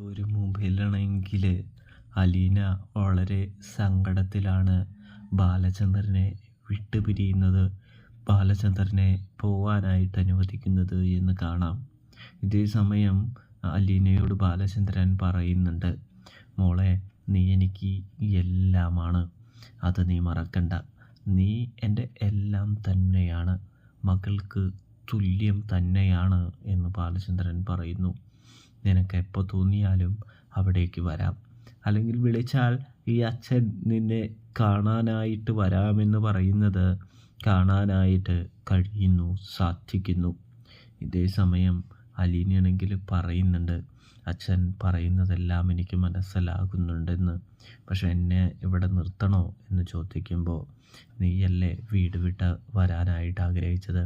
ഒരു മൊബൈലാണെങ്കിൽ അലീന വളരെ സങ്കടത്തിലാണ് ബാലചന്ദ്രനെ വിട്ടുപിരിയുന്നത്, ബാലചന്ദ്രനെ പോവാനായിട്ട് അനുവദിക്കുന്നത് എന്ന് കാണാം. ഇതേ സമയം അലീനയോട് ബാലചന്ദ്രൻ പറയുന്നുണ്ട്, മോളെ നീ എനിക്ക് എല്ലാമാണ്, അത് നീ മറക്കണ്ട, നീ എൻ്റെ എല്ലാം തന്നെയാണ്, മകൾക്ക് തുല്യം തന്നെയാണ് എന്ന് ബാലചന്ദ്രൻ പറയുന്നു. നിനക്ക് എപ്പോൾ തോന്നിയാലും അവിടേക്ക് വരാം, അല്ലെങ്കിൽ വിളിച്ചാൽ ഈ അച്ഛൻ നിന്നെ കാണാനായിട്ട് വരാമെന്ന് പറയുന്നത് കാണാനായിട്ട് സാധിക്കുന്നു. ഇതേ സമയം അലീനയാണെങ്കിൽ പറയുന്നുണ്ട്, അച്ഛൻ പറയുന്നതെല്ലാം എനിക്ക് മനസ്സിലാകുന്നുണ്ടെന്ന്, പക്ഷെ എന്നെ ഇവിടെ നിർത്തണോ എന്ന് ചോദിക്കുമ്പോൾ നീയല്ലേ വീട് വിട്ട് വരാനായിട്ട് ആഗ്രഹിച്ചത്,